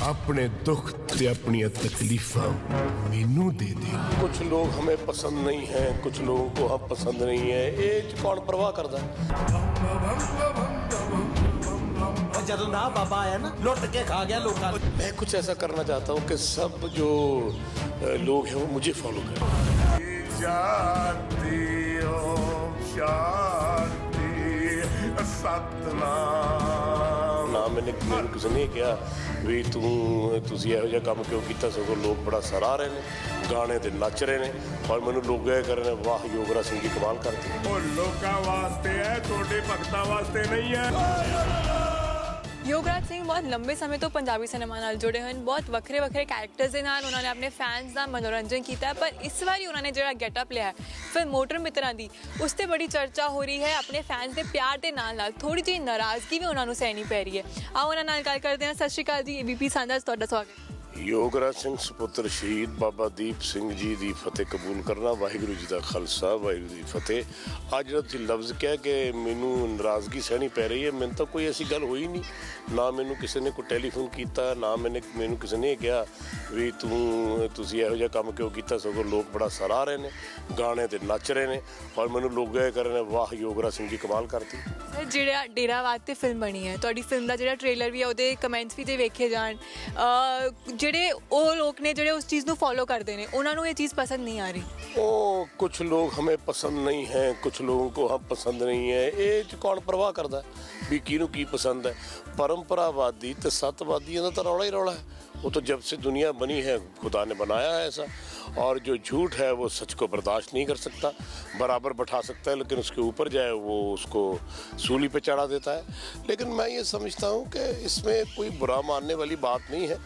अपने दुख ते अपनी तकलीफा मैनू दे दे। कुछ लोग हमें पसंद नहीं हैं, कुछ लोगों को हम पसंद नहीं है, ये कौन परवाह करता है। जदों ना बाबा आया ना लुट के खा गया लोगों। मैं कुछ ऐसा करना चाहता हूँ कि सब जो लोग हैं वो मुझे फॉलो करें। ना मैंने किसी ने किया भी तुसी ਇਹੋ ਜਿਹਾ ਕੰਮ क्यों किया, सगों लोग बड़ा सराह रहे हैं, गाने ते नच रहे हैं और मैंने लोग कह रहे हैं वाह योगराज सिंह जी कमाल करते हैं। ਉਹ ਲੋਕਾਂ ਵਾਸਤੇ ਹੈ, ਤੁਹਾਡੇ ਭਗਤਾਂ ਵਾਸਤੇ नहीं है। ਯੋਗਰਾਜ ਸਿੰਘ ਬਹੁਤ ਲੰਬੇ ਸਮੇਂ ਤੋਂ ਪੰਜਾਬੀ ਸਿਨੇਮਾ ਨਾਲ ਜੁੜੇ ਹਨ। ਬਹੁਤ ਵੱਖਰੇ ਵੱਖਰੇ ਕੈਰੈਕਟਰਸ ਦੇ ਨਾਲ ਉਹਨਾਂ ਨੇ ਆਪਣੇ ਫੈਨਸ ਦਾ ਮਨੋਰੰਜਨ ਕੀਤਾ, ਪਰ ਇਸ ਵਾਰੀ ਉਹਨਾਂ ਨੇ ਜਿਹੜਾ ਗੈਟਅਪ ਲਿਆ ਫਿਰ ਮੋਟਰ ਮਿੱਤਰਾਂ ਦੀ, ਉਸ 'ਤੇ ਬੜੀ ਚਰਚਾ ਹੋ ਰਹੀ ਹੈ। ਆਪਣੇ ਫੈਨਸ ਦੇ ਪਿਆਰ ਦੇ ਨਾਲ ਨਾਲ ਥੋੜ੍ਹੀ ਜਿਹੀ ਨਾਰਾਜ਼ਗੀ ਵੀ ਉਹਨਾਂ ਨੂੰ ਸਹਿਣੀ ਪੈ ਰਹੀ ਹੈ। ਆਓ ਉਹਨਾਂ ਨਾਲ ਗੱਲ ਕਰਦੇ ਹਾਂ। ਸਤਿ ਸ਼੍ਰੀ ਅਕਾਲ ਜੀ, ABP ਸਾਂਝਾ 'ਚ ਤੁਹਾਡਾ ਸਵਾਗਤ। योगराज सिंह सुपुत्र शहीद बाबा दीप सिंह जी की फतेह कबूल करना। वाहिगुरू जी का खालसा वाहिगुरू जी फतेह। अज जो तुसीं लफ्ज़ कहा कि मैनू नाराज़गी सहनी पै रही है, मैंने तो कोई ऐसी गल हुई नहीं, ना मैनू किसी ने कोई टैलीफोन किया, ना मैनू किसी ने कहा भी तुसीं इहो जिहा काम क्यों किया, सगों लोग बड़ा सराह रहे हैं, गाने ते नच रहे हैं और मैनू लोग कह रहे हैं वाह योगराज सिंह जी कमाल करती। ਸਰ ਜਿਹੜਾ ਡੇਰਾਵਾਦ 'ਤੇ ਫਿਲਮ ਬਣੀ ਹੈ, ਤੁਹਾਡੀ ਫਿਲਮ ਦਾ ਜਿਹੜਾ ਟ੍ਰੇਲਰ ਵੀ ਹੈ ਉਹਦੇ ਕਮੈਂਟਸ ਵੀ ਜੇ ਵੇਖੇ ਜਾਣ, ਜਿਹੜੇ ਉਹ ਲੋਕ ਨੇ ਜਿਹੜੇ ਉਸ ਚੀਜ਼ ਨੂੰ ਫੋਲੋ ਕਰਦੇ ਨੇ ਉਹਨਾਂ ਨੂੰ ਇਹ ਚੀਜ਼ ਪਸੰਦ नहीं आ रही। कुछ लोग हमें पसंद नहीं हैं, कुछ लोगों को हम पसंद नहीं है, ये कौन परवाह करता है भी किनू की पसंद है। परंपरावादी तो सत्यवादियों का तो रौला ही रौला है। वो तो जब से दुनिया बनी है खुदा ने बनाया है ऐसा, और जो झूठ है वो सच को बर्दाश्त नहीं कर सकता, बराबर बैठा सकता है लेकिन उसके ऊपर जाए वो उसको सूली पे चढ़ा देता है। लेकिन मैं ये समझता हूँ कि इसमें कोई बुरा मानने वाली बात नहीं है।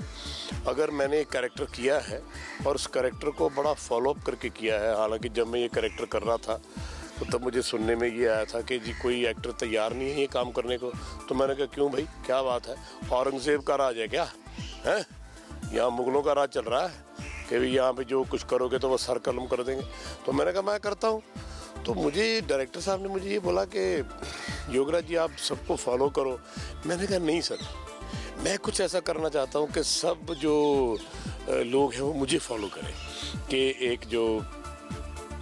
अगर मैंने एक कैरेक्टर किया है और उस कैरेक्टर को बड़ा फॉलोअप करके किया है, हालांकि जब मैं ये कैरेक्टर कर रहा था तो तब मुझे सुनने में ये आया था कि जी कोई एक्टर तैयार नहीं है ये काम करने को, तो मैंने कहा क्यों भाई क्या बात है, औरंगज़ेब का राज है क्या है, यहाँ मुग़लों का राज चल रहा है कि भाई यहाँ पे जो कुछ करोगे तो वो सर कलम कर देंगे। तो मैंने कहा मैं करता हूँ। तो मुझे डायरेक्टर साहब ने मुझे ये बोला कि योगराज जी आप सबको फॉलो करो। मैंने कहा नहीं सर, मैं कुछ ऐसा करना चाहता हूँ कि सब जो लोग हैं वो मुझे फॉलो करें, कि एक जो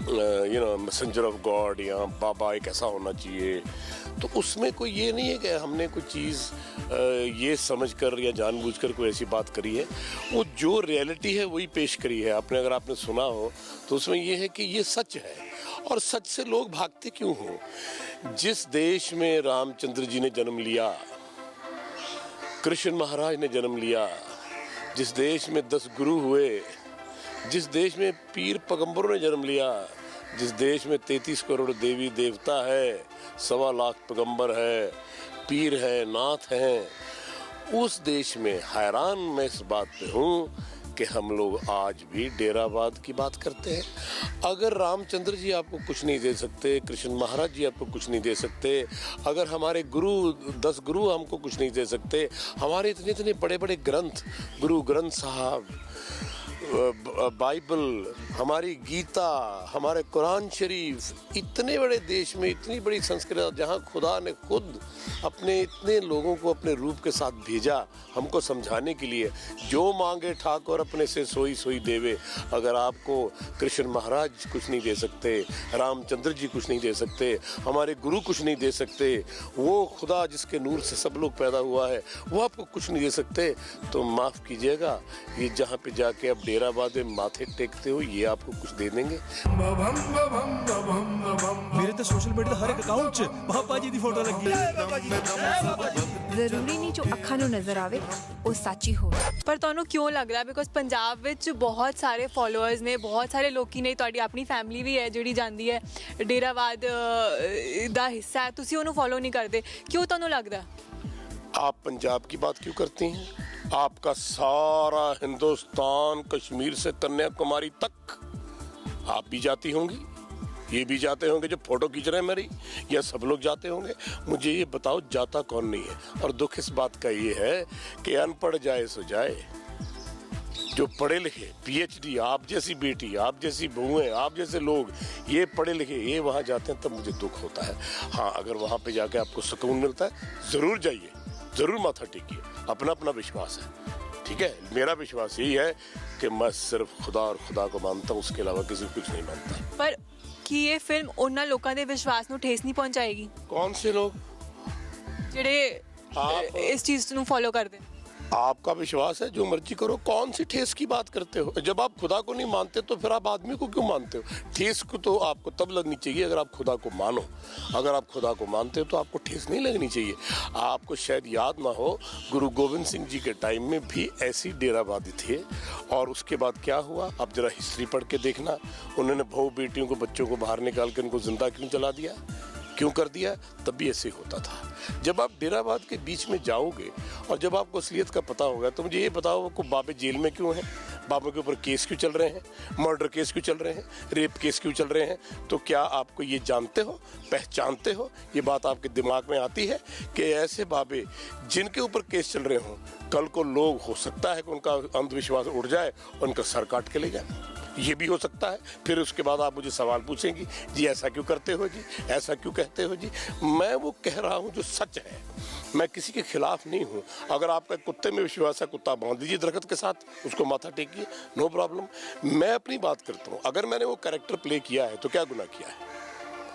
मैसेंजर ऑफ गॉड या बाबा एक ऐसा होना चाहिए। तो उसमें कोई ये नहीं है कि हमने कोई चीज़ ये समझकर या जानबूझकर कोई ऐसी बात करी है, वो जो रियलिटी है वही पेश करी है आपने। अगर आपने सुना हो तो उसमें ये है कि ये सच है, और सच से लोग भागते क्यों हो। जिस देश में रामचंद्र जी ने जन्म लिया, कृष्ण महाराज ने जन्म लिया, जिस देश में 10 गुरु हुए, जिस देश में पीर पैगंबरों ने जन्म लिया, जिस देश में 33 करोड़ देवी देवता है, 1.25 लाख पैगंबर है, पीर है, नाथ हैं, उस देश में हैरान मैं इस बात पे हूँ कि हम लोग आज भी डेरावाद की बात करते हैं। अगर रामचंद्र जी आपको कुछ नहीं दे सकते, कृष्ण महाराज जी आपको कुछ नहीं दे सकते, अगर हमारे गुरु 10 गुरु हमको कुछ नहीं दे सकते, हमारे इतने इतने बड़े बड़े ग्रंथ, गुरु ग्रंथ साहब, बाइबल, हमारी गीता, हमारे कुरान शरीफ, इतने बड़े देश में इतनी बड़ी संस्कृति जहाँ खुदा ने खुद अपने इतने लोगों को अपने रूप के साथ भेजा हमको समझाने के लिए, जो मांगे ठाकुर अपने से सोई सोई देवे। अगर आपको कृष्ण महाराज कुछ नहीं दे सकते, रामचंद्र जी कुछ नहीं दे सकते, हमारे गुरु कुछ नहीं दे सकते, वो खुदा जिसके नूर से सब लोग पैदा हुआ है वो आपको कुछ नहीं दे सकते, तो माफ़ कीजिएगा ये जहाँ पे जाके अब डेरावाद में माथे टेकते हो ये आपको कुछ दे देंगे। मेरे तो सोशल मीडिया हर एक अकाउंट च बाबा जी दी फोटो लगी है। ਜ਼ਰੂਰੀ ਨਹੀਂ ਜੋ ਅੱਖਾਂ ਨੂੰ ਨਜ਼ਰ ਆਵੇ ਉਹ ਸੱਚ ਹੀ ਹੋਵੇ। ਪਰ ਤੁਹਾਨੂੰ ਕਿਉਂ ਲੱਗ ਰਿਹਾ, ਬਿਕੋਜ਼ ਪੰਜਾਬ ਵਿੱਚ ਬਹੁਤ ਸਾਰੇ ਫੋਲੋਅਰਸ ਨੇ, ਬਹੁਤ ਸਾਰੇ ਲੋਕੀ ਨੇ, ਤੁਹਾਡੀ ਆਪਣੀ ਫੈਮਿਲੀ ਵੀ ਹੈ ਜਿਹੜੀ ਜਾਂਦੀ ਹੈ ਡੇਰਾਵਾਦ ਦਾ ਹਿੱਸਾ ਹੈ, ਤੁਸੀਂ ਉਹਨੂੰ ਫੋਲੋ ਨਹੀਂ ਕਰਦੇ, ਕਿਉਂ ਤੁਹਾਨੂੰ ਲੱਗਦਾ? आप पंजाब की बात क्यों करती हैं? आपका सारा हिंदुस्तान कश्मीर से कन्याकुमारी तक आप भी जाती होंगी, ये भी जाते होंगे जो फोटो खींच रहे हैं मेरी, या सब लोग जाते होंगे। मुझे ये बताओ जाता कौन नहीं है? और दुख इस बात का ये है कि अनपढ़ जाए सो जाए, जो पढ़े लिखे PhD, आप जैसी बेटी, आप जैसी बहुएं, आप जैसे लोग ये पढ़े लिखे ये वहाँ जाते हैं तब मुझे दुख होता है। हाँ, अगर वहाँ पे जाके आपको सुकून मिलता है ज़रूर जाइए, ज़रूर माथा टेकिए, अपना अपना विश्वास है, ठीक है, मेरा विश्वास यही है कि मैं सिर्फ खुदा और खुदा को मानता हूँ, उसके अलावा किसी को कुछ नहीं मानता। पर कि ये फिल्म ਉਹਨਾਂ ਲੋਕਾਂ ਦੇ ਵਿਸ਼ਵਾਸ ਨੂੰ ਠੇਸ ਨਹੀਂ ਪਹੁੰਚਾਏਗੀ? कौन से लोग? ਜਿਹੜੇ इस चीज ਨੂੰ फॉलो करते हैं। आपका विश्वास है, जो मर्जी करो। कौन सी ठेस की बात करते हो? जब आप खुदा को नहीं मानते तो फिर आप आदमी को क्यों मानते हो? ठेस को तो आपको तब लगनी चाहिए अगर आप खुदा को मानो। अगर आप खुदा को मानते हो तो आपको ठेस नहीं लगनी चाहिए। आपको शायद याद ना हो, गुरु गोविंद सिंह जी के टाइम में भी ऐसी डेराबादी थे, और उसके बाद क्या हुआ आप जरा हिस्ट्री पढ़ के देखना। उन्होंने बहू बेटियों को, बच्चों को बाहर निकाल कर उनको जिंदा क्यों जला दिया? क्यों कर दिया? तब भी ऐसे होता था। जब आप डेराबाद के बीच में जाओगे और जब आपको असलियत का पता होगा, तो मुझे ये बताओ को बाबे जेल में क्यों हैं? बाबा के ऊपर केस क्यों चल रहे हैं? मर्डर केस क्यों चल रहे हैं? रेप केस क्यों चल रहे हैं? तो क्या आपको ये जानते हो, पहचानते हो? ये बात आपके दिमाग में आती है कि ऐसे बाबे जिनके ऊपर केस चल रहे हों, कल को लोग हो सकता है कि उनका अंधविश्वास उड़ जाए, उनका सर काट के ले जाए। ये भी हो सकता है। फिर उसके बाद आप मुझे सवाल पूछेंगी, जी ऐसा क्यों करते हो जी, ऐसा क्यों कहते हो जी? मैं वो कह रहा हूँ जो सच है, मैं किसी के खिलाफ नहीं हूँ। अगर आपका कुत्ते में विश्वास है, कुत्ता बांध दीजिए दरख्त के साथ, उसको माथा टेकिए, नो प्रॉब्लम। मैं अपनी बात करता हूँ। अगर मैंने वो कैरेक्टर प्ले किया है तो क्या गुनाह किया है?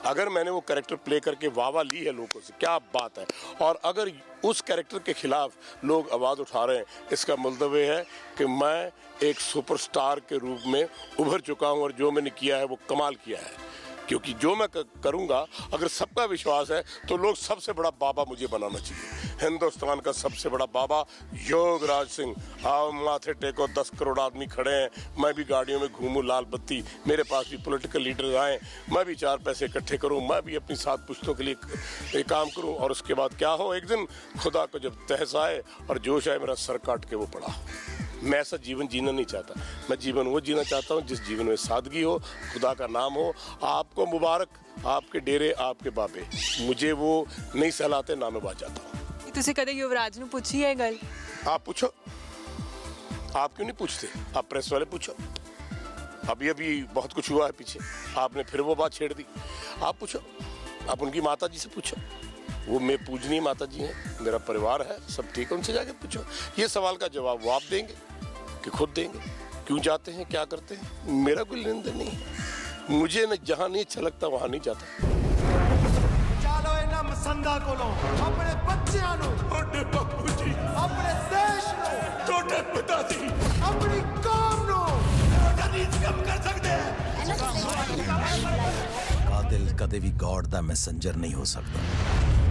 अगर मैंने वो कैरेक्टर प्ले करके वाह ली है लोगों से, क्या बात है। और अगर उस कैरेक्टर के खिलाफ लोग आवाज़ उठा रहे हैं, इसका मतलब ये है कि मैं एक सुपरस्टार के रूप में उभर चुका हूं, और जो मैंने किया है वो कमाल किया है। क्योंकि जो मैं करूंगा, अगर सबका विश्वास है तो लोग सबसे बड़ा बाबा मुझे बनाना चाहिए। हिंदुस्तान का सबसे बड़ा बाबा योगराज सिंह। आओ माथे टेको, 10 करोड़ आदमी खड़े हैं, मैं भी गाड़ियों में घूमूं लाल बत्ती, मेरे पास भी पॉलिटिकल लीडर आए, मैं भी 4 पैसे इकट्ठे करूं, मैं भी अपनी 7 पुश्तों के लिए काम करूं, और उसके बाद क्या हो, एक दिन खुदा को जब तहस आए और जोश आए, मेरा सर काट के वो पड़ा। मैं ऐसा जीवन जीना नहीं चाहता। मैं जीवन वो जीना चाहता हूँ जिस जीवन में सादगी हो, खुदा का नाम हो। आपको मुबारक, आपके डेरे, आपके बाबे, मुझे वो नहीं सहलाते, ना मैं बाज जाता हूँ। ਤੁਸੀਂ ਕਦੇ युवराज ਨੂੰ ਪੁੱਛੀ ਹੈ ਗੱਲ? आप पूछो। आप क्यों नहीं पूछते? आप प्रेस वाले पूछो। अभी अभी बहुत कुछ हुआ है पीछे, आपने फिर वो बात छेड़ दी। आप पूछो, आप उनकी माता जी से पूछो। वो मैं पूजनीय माता जी हैं, मेरा परिवार है, सब ठीक है, उनसे जाके पूछो। ये सवाल का जवाब वो आप देंगे कि खुद देंगे? क्यों जाते हैं, क्या करते हैं, मेरा कोई लेन देन नहीं है। मुझे न जहाँ नहीं अच्छा लगता वहाँ नहीं जाता। चलो इन्हां मसंदा कोलों अपने बच्चियां नूं, ਤੁਹਾਡੇ ਬਾਪੂ ਜੀ, अपने देश नूं, ਤੁਹਾਡੇ ਪਿਤਾ ਜੀ अपनी कौम नूं ਕਦੀ ਕੰਮ ਕਰ ਸਕਦੇ हैं। कातिल कदे भी गॉड दा मैसेंजर नहीं हो सकता।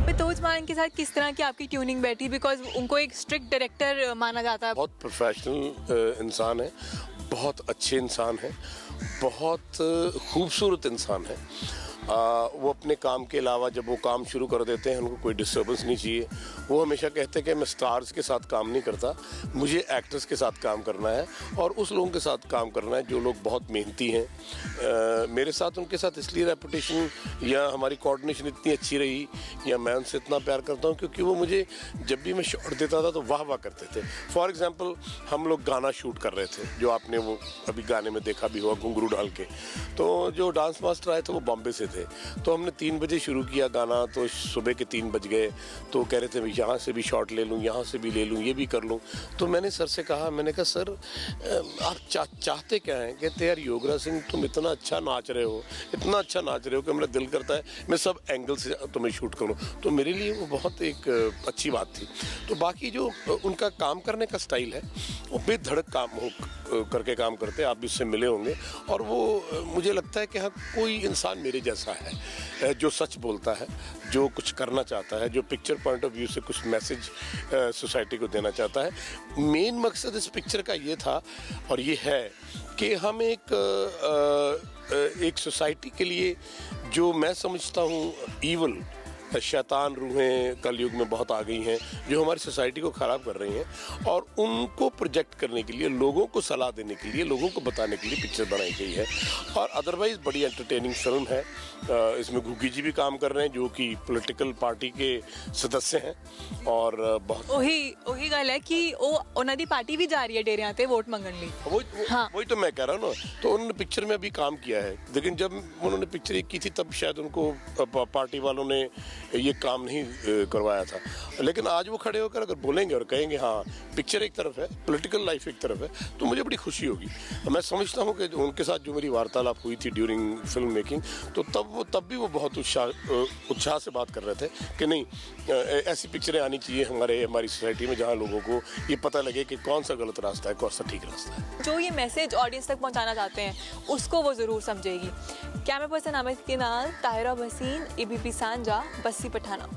पितोज मान के साथ किस तरह की आपकी ट्यूनिंग बैठी? बिकॉज उनको एक स्ट्रिक्ट डायरेक्टर माना जाता है। बहुत प्रोफेशनल इंसान है, बहुत अच्छे इंसान है, बहुत खूबसूरत इंसान है। वो अपने काम के अलावा जब वो काम शुरू कर देते हैं, उनको कोई डिस्टर्बेंस नहीं चाहिए। वो हमेशा कहते हैं कि मैं स्टार्स के साथ काम नहीं करता, मुझे एक्टर्स के साथ काम करना है, और उस लोगों के साथ काम करना है जो लोग बहुत मेहनती हैं। मेरे साथ उनके साथ इसलिए रेपुटेशन या हमारी कोऑर्डिनेशन इतनी अच्छी रही, या मैं उनसे इतना प्यार करता हूँ क्योंकि वो मुझे जब भी मैं शॉट देता था तो वाह वाह करते थे। फॉर एग्जाम्पल, हम लोग गाना शूट कर रहे थे, जो आपने वो अभी गाने में देखा भी हुआ, घुंघरू डाल के। तो जो डांस मास्टर आए थे वो बॉम्बे से थे, तो हमने 3 बजे शुरू किया गाना, तो सुबह के 3 बज गए। तो कह रहे थे यहाँ से भी शॉट ले लूँ, यहाँ से भी ले लूँ, ये भी कर लूँ। तो मैंने सर से कहा, मैंने कहा सर आप चाहते क्या हैं? कहते यार योगराज सिंह तुम इतना अच्छा नाच रहे हो, इतना अच्छा नाच रहे हो कि मेरा दिल करता है मैं सब एंगल से तुम्हें शूट करूँ। तो मेरे लिए वो बहुत एक अच्छी बात थी। तो बाकी जो उनका काम करने का स्टाइल है, वो बेधड़क काम करके काम करते हैं, आप भी उससे मिले होंगे। और वो मुझे लगता है कि हाँ, कोई इंसान मेरे जैसा है जो सच बोलता है, जो कुछ करना चाहता है, जो पिक्चर पॉइंट ऑफ व्यू से कुछ मैसेज सोसाइटी को देना चाहता है। मेन मकसद इस पिक्चर का ये था और ये है कि हम एक सोसाइटी के लिए, जो मैं समझता हूँ ईवल, शैतान रूहें कलयुग में बहुत आ गई हैं, जो हमारी सोसाइटी को ख़राब कर रही हैं, और उनको प्रोजेक्ट करने के लिए, लोगों को सलाह देने के लिए, लोगों को बताने के लिए पिक्चर बनाई गई है। और अदरवाइज़ बड़ी एंटरटेनिंग फिल्म है। इसमें घुग्गी जी भी काम कर रहे हैं, जो कि पॉलिटिकल पार्टी के सदस्य हैं, और बहुत ਉਹੀ ਗੱਲ है कि ਉਹਨਾਂ ਦੀ ਪਾਰਟੀ ਵੀ ਜਾ ਰਹੀ ਹੈ ਡੇਰਿਆਂ ਤੇ ਵੋਟ ਮੰਗਣ ਲਈ। वही तो मैं कह रहा हूँ ना। तो उन्होंने पिक्चर में भी काम किया है, लेकिन जब उन्होंने पिक्चर एक की थी तब शायद उनको पार्टी वालों ने ये काम नहीं करवाया था। लेकिन आज वो खड़े होकर अगर बोलेंगे और कहेंगे हाँ पिक्चर एक तरफ है, पॉलिटिकल लाइफ एक तरफ है, तो मुझे बड़ी खुशी होगी। मैं समझता हूँ कि उनके साथ जो मेरी वार्तालाप हुई थी ड्यूरिंग फिल्म मेकिंग, तो तब भी वो बहुत उत्साह से बात कर रहे थे कि नहीं, ऐसी पिक्चरें आनी चाहिए हमारी सोसाइटी में जहाँ लोगों को ये पता लगे कि कौन सा गलत रास्ता है, कौन सा ठीक रास्ता है। जो ये मैसेज ऑडियंस तक पहुंचाना चाहते हैं उसको वो ज़रूर समझेगी। कैमरा पर्सन अमित के नाल, ताहिरा भसीन, ABP सांझा, बस्सी पठाना।